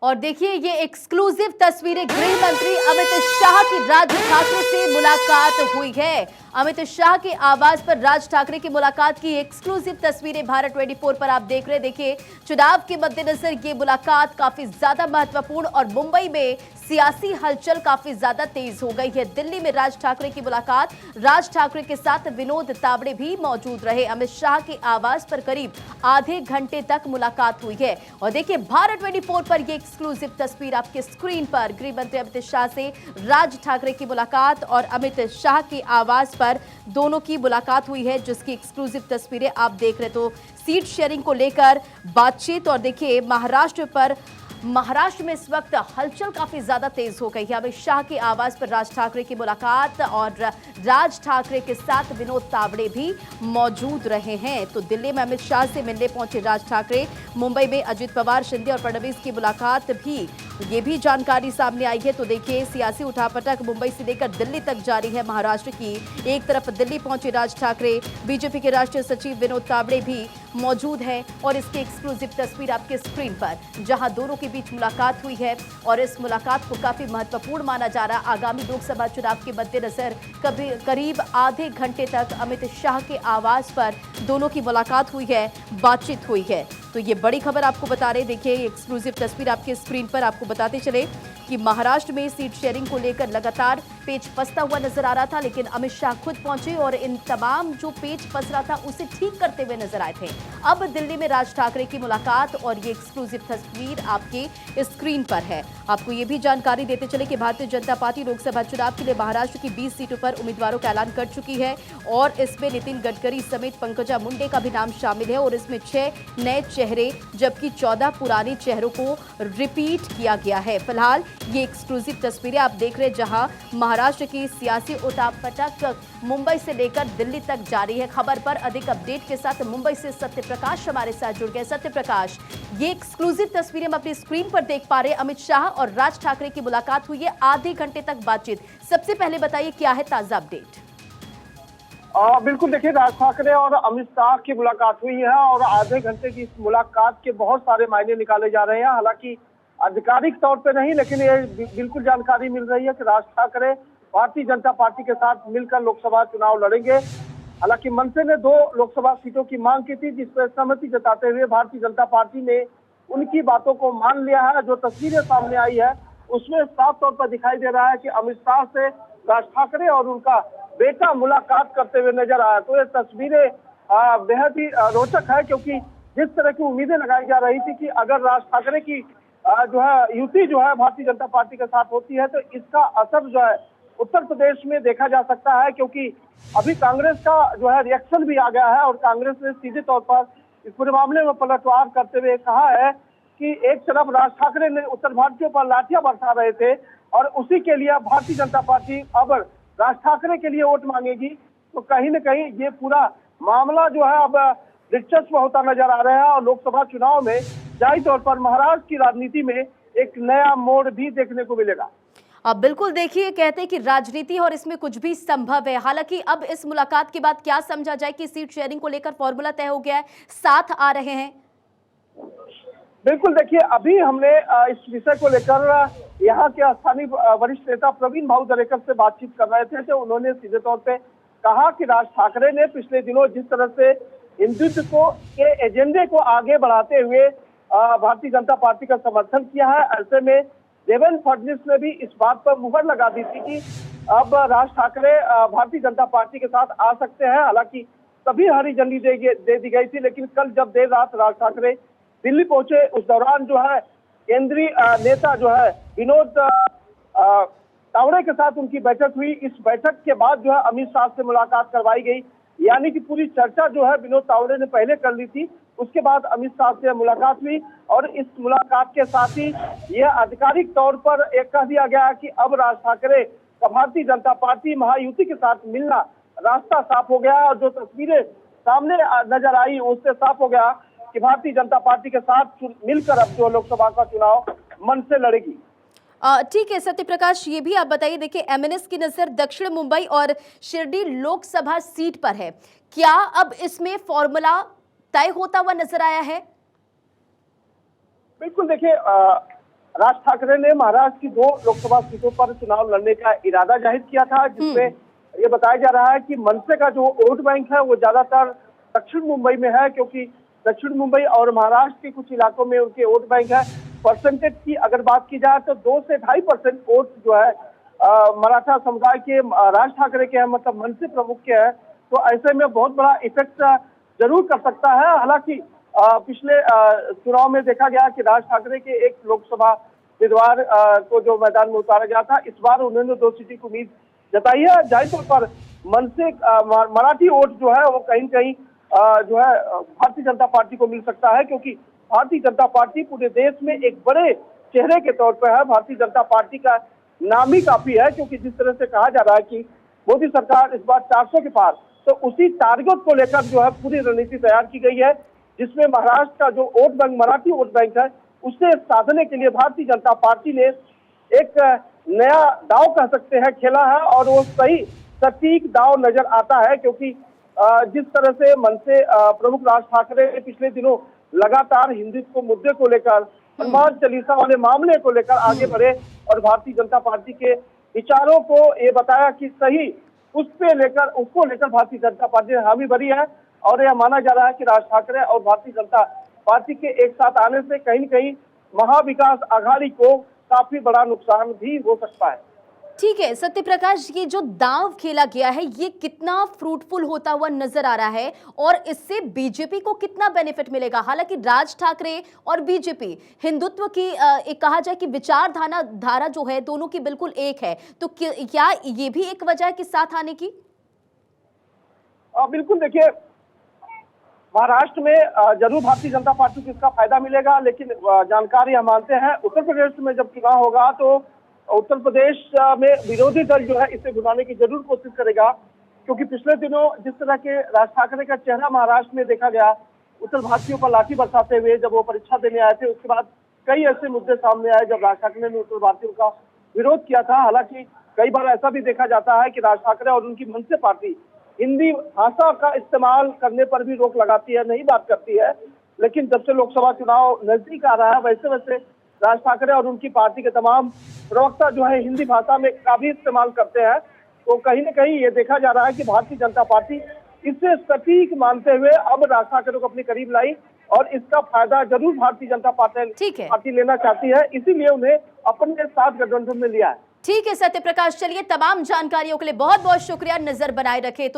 और देखिए ये एक्सक्लूसिव तस्वीरें, गृह मंत्री अमित शाह की राज ठाकरे से मुलाकात हुई है। अमित शाह के आवास पर राज ठाकरे की मुलाकात की एक्सक्लूसिव तस्वीरें भारत 24 पर आप देख रहे हैं। देखिए चुनाव के मद्देनजर ये मुलाकात काफी ज्यादा महत्वपूर्ण और मुंबई में सियासी हलचल काफी ज्यादा तेज हो गई है। दिल्ली में राज ठाकरे की मुलाकात, राज ठाकरे के साथ विनोद तावड़े भी मौजूद रहे। अमित शाह के आवास पर करीब आधे घंटे तक मुलाकात हुई है। और देखिए भारत 24 पर ये एक्सक्लूसिव तस्वीर आपके स्क्रीन पर, गृह मंत्री अमित शाह से राज ठाकरे की मुलाकात और अमित शाह के आवास पर दोनों की मुलाकात हुई है, जिसकी एक्सक्लूसिव तस्वीरें आप देख रहे। तो सीट शेयरिंग को लेकर बातचीत। और देखिए महाराष्ट्र में इस वक्त हलचल काफी ज्यादा तेज हो गई है। अमित शाह के आवास पर राज ठाकरे की मुलाकात और राज ठाकरे के साथ विनोद तावड़े भी मौजूद रहे हैं। तो दिल्ली में अमित शाह से मिलने पहुंचे राज ठाकरे। मुंबई में अजित पवार, शिंदे और फडणवीस की मुलाकात भी, ये भी जानकारी सामने आई है। तो देखिए सियासी उठापटक मुंबई से लेकर दिल्ली तक जारी है महाराष्ट्र की। एक तरफ दिल्ली पहुंचे राज ठाकरे, बीजेपी के राष्ट्रीय सचिव विनोद तावड़े भी मौजूद हैं और इसकी एक्सक्लूसिव तस्वीर आपके स्क्रीन पर, जहां दोनों के बीच मुलाकात हुई है। और इस मुलाकात को काफी महत्वपूर्ण माना जा रहा। आगामी लोकसभा चुनाव के मद्देनजर करीब आधे घंटे तक अमित शाह के आवास पर दोनों की मुलाकात हुई है, बातचीत हुई है। तो ये बड़ी खबर आपको बता रहे। देखिए एक्सक्लूसिव तस्वीर आपके स्क्रीन पर, आपको बताते चले कि महाराष्ट्र में सीट शेयरिंग को लेकर लगातार पेच फंसता हुआ नजर आ रहा था, लेकिन अमित शाह खुद पहुंचे और इन तमाम जो पेच फंस रहा था उसे ठीक करते हुए नजर आए थे। अब दिल्ली में राज ठाकरे की मुलाकात और ये एक्सक्लूसिव तस्वीर आपके स्क्रीन पर है। आपको ये भी जानकारी देते चले कि भारतीय जनता पार्टी लोकसभा चुनाव के लिए महाराष्ट्र की 20 सीटों पर उम्मीदवारों का ऐलान कर चुकी है और इसमें नितिन गडकरी समेत पंकजा मुंडे का भी नाम शामिल है। और इसमें 6 नए चेहरे जबकि 14 पुराने चेहरों को रिपीट किया गया है। फिलहाल ये एक्सक्लूसिव तस्वीरें आप देख रहे हैं, जहां महाराष्ट्र की सियासी उठापटक मुंबई से लेकर दिल्ली तक जारी है। खबर पर अधिक अपडेट के साथ मुंबई से सत्य प्रकाश हमारे साथ जुड़ गए। सत्य प्रकाश, ये एक्सक्लूसिव तस्वीरें हम अपनी स्क्रीन पर देख पा रहे हैं। अमित शाह और राज ठाकरे की मुलाकात हुई है, आधे घंटे तक बातचीत। सबसे पहले बताइए क्या है ताजा अपडेट? बिल्कुल, देखिए राज ठाकरे और अमित शाह की मुलाकात हुई है और आधे घंटे की इस मुलाकात के बहुत सारे मायने निकाले जा रहे हैं। हालांकि आधिकारिक तौर पे नहीं, लेकिन ये बिल्कुल जानकारी मिल रही है कि राज ठाकरे भारतीय जनता पार्टी के साथ मिलकर लोकसभा चुनाव लड़ेंगे। हालांकि मनसे ने 2 लोकसभा सीटों की मांग की थी, जिस पर सहमति जताते हुए भारतीय जनता पार्टी ने उनकी बातों को मान लिया है। जो तस्वीरें सामने आई है उसमें साफ तौर पर दिखाई दे रहा है कि अमित शाह से राज ठाकरे और उनका बेटा मुलाकात करते हुए नजर आया। तो ये तस्वीरें बेहद ही रोचक है, क्योंकि जिस तरह की उम्मीदें लगाई जा रही थी कि अगर राज ठाकरे की जो है युति जो है भारतीय जनता पार्टी के साथ होती है तो इसका असर जो है उत्तर प्रदेश में देखा जा सकता है, क्योंकि अभी कांग्रेस का जो है रिएक्शन भी आ गया है और कांग्रेस ने सीधे तौर पर इस पूरे मामले में पलटवार करते हुए कहा है कि एक तरफ राज ठाकरे ने उत्तर भारतीयों पर लाठियां बरसा रहे थे और उसी के लिए भारतीय जनता पार्टी अब राज ठाकरे के लिए वोट मांगेगी। तो कहीं न कहीं ये पूरा मामला जो है अब दिलचस्प होता नजर आ रहा है और लोकसभा चुनाव में जाहिर तौर पर महाराष्ट्र की राजनीति में एक नया मोड़ भी देखने को मिलेगा। अब बिल्कुल देखिए, कहते हैं कि राजनीति और इसमें कुछ भी संभव है। हालांकि अब इस मुलाकात के बाद क्या समझा जाए कि सीट शेयरिंग को लेकर फॉर्मूला तय हो गया है, साथ आ रहे हैं? बिल्कुल, देखिए अभी हमने इस विषय को लेकर यहाँ के स्थानीय वरिष्ठ नेता प्रवीण भाऊ दरेकर से बातचीत कर रहे थे। तो उन्होंने सीधे तौर पे कहा कि राज ठाकरे ने पिछले दिनों जिस तरह से हिंदुत्व के एजेंडे को आगे बढ़ाते हुए भारतीय जनता पार्टी का समर्थन किया है, ऐसे में देवेंद्र फडणवीस ने भी इस बात पर मुहर लगा दी थी कि अब राज ठाकरे भारतीय जनता पार्टी के साथ आ सकते हैं। हालांकि तभी हरी झंडी दे दी गई थी, लेकिन कल जब देर रात राज ठाकरे दिल्ली पहुंचे उस दौरान जो है केंद्रीय नेता जो है विनोद तावड़े के साथ उनकी बैठक हुई। इस बैठक के बाद जो है अमित शाह से मुलाकात करवाई गई, यानी कि पूरी चर्चा जो है विनोद तावड़े ने पहले कर ली थी। उसके बाद अमित शाह से मुलाकात हुई और इस मुलाकात के साथ ही यह आधिकारिक तौर पर एक कह दिया गया कि अब राज ठाकरे का भारतीय जनता पार्टी महायुति के साथ मिलना रास्ता साफ हो गया। और जो तस्वीरें सामने नजर आई उससे साफ हो गया कि भारतीय जनता पार्टी के साथ मिलकर अब जो लोकसभा का चुनाव मन से लड़ेगी। ठीक है सत्य प्रकाश, ये भी आप बताइए। देखिए एमएनएस की नजर दक्षिण मुंबई और शिरडी लोकसभा सीट पर है, क्या अब इसमें फॉर्मूला तय होता हुआ नजर आया है? बिल्कुल, देखिए राज ठाकरे ने महाराष्ट्र की 2 लोकसभा सीटों पर चुनाव लड़ने का इरादा जाहिर किया था, जिसमें ये बताया जा रहा है कि मनसे का जो वोट बैंक है वो ज्यादातर दक्षिण मुंबई में है, क्योंकि दक्षिण मुंबई और महाराष्ट्र के कुछ इलाकों में उनके वोट बैंक है। परसेंटेज की अगर बात की जाए तो 2 से 2.5% वोट जो है मराठा समुदाय के राज ठाकरे के हैं, मतलब मनसे प्रमुख के हैं। तो ऐसे में बहुत बड़ा इफेक्ट जरूर कर सकता है। हालांकि पिछले चुनाव में देखा गया कि राज ठाकरे के एक लोकसभा उम्मीदवार को जो मैदान में उतारा गया था, इस बार उन्होंने 2 सीटों की उम्मीद जताई है। जाहिर तौर पर मनसे मराठी वोट जो है वो कहीं न कहीं जो है भारतीय जनता पार्टी को मिल सकता है, क्योंकि भारतीय जनता पार्टी पूरे देश में एक बड़े चेहरे के तौर पर है। भारतीय जनता पार्टी का नाम ही काफी है, क्योंकि जिस तरह से कहा जा रहा है कि मोदी सरकार इस बार 400 के पार, तो उसी टारगेट को लेकर जो है पूरी रणनीति तैयार की गई है, जिसमें महाराष्ट्र का जो vote bank Marathi vote bank है उससे साधने के लिए भारतीय जनता पार्टी ने एक नया दांव कह सकते हैं खेला है, और वो सही सटीक दांव नजर आता है। क्योंकि जिस तरह से मनसे प्रमुख राज ठाकरे पिछले दिनों लगातार हिंदुत्व मुद्दे को लेकर, हनुमान चालीसा वाले मामले को लेकर आगे बढ़े और भारतीय जनता पार्टी के विचारों को ये बताया कि सही उसको लेकर भारतीय जनता पार्टी ने हामी भरी है। और यह माना जा रहा है कि राज ठाकरे और भारतीय जनता पार्टी के एक साथ आने से कहीं न कहीं महाविकास आघाड़ी को काफी बड़ा नुकसान भी हो सकता है। ठीक है सत्य प्रकाश, ये जो दांव खेला गया है ये कितना फ्रूटफुल होता हुआ नजर आ रहा है और इससे बीजेपी को कितना बेनिफिट मिलेगा? हालांकि राज ठाकरे और बीजेपी हिंदुत्व की एक कहा जाए कि विचारधारा जो है दोनों की बिल्कुल एक है, तो क्या ये भी एक वजह है कि साथ आने की? बिल्कुल, देखिए महाराष्ट्र में जरूर भारतीय जनता पार्टी को इसका फायदा मिलेगा, लेकिन जानकारी हम मानते हैं उत्तर प्रदेश में जब चुनाव होगा तो उत्तर प्रदेश में विरोधी दल जो है इसे भुनाने की जरूर कोशिश करेगा, क्योंकि पिछले दिनों जिस तरह के राज ठाकरे का चेहरा महाराष्ट्र में देखा गया उत्तर भारतीयों पर लाठी बरसाते हुए जब वो परीक्षा देने आए थे, उसके बाद कई ऐसे मुद्दे सामने आए जब राज ठाकरे ने उत्तर भारतीयों का विरोध किया था। हालांकि कई बार ऐसा भी देखा जाता है कि राज ठाकरे और उनकी मनसे पार्टी हिंदी भाषा का इस्तेमाल करने पर भी रोक लगाती है, नहीं बात करती है। लेकिन जब से लोकसभा चुनाव नजदीक आ रहा है वैसे वैसे राज ठाकरे और उनकी पार्टी के तमाम प्रवक्ता जो है हिंदी भाषा में काफी इस्तेमाल करते हैं। तो कहीं न कहीं ये देखा जा रहा है कि भारतीय जनता पार्टी इससे सटीक मानते हुए अब राज ठाकरे को अपने करीब लाई और इसका फायदा जरूर भारतीय जनता पार्टी लेना चाहती है, इसीलिए उन्हें अपने साथ गठबंधन में लिया है। ठीक है सत्य प्रकाश, चलिए तमाम जानकारियों के लिए बहुत बहुत शुक्रिया, नजर बनाए रखे।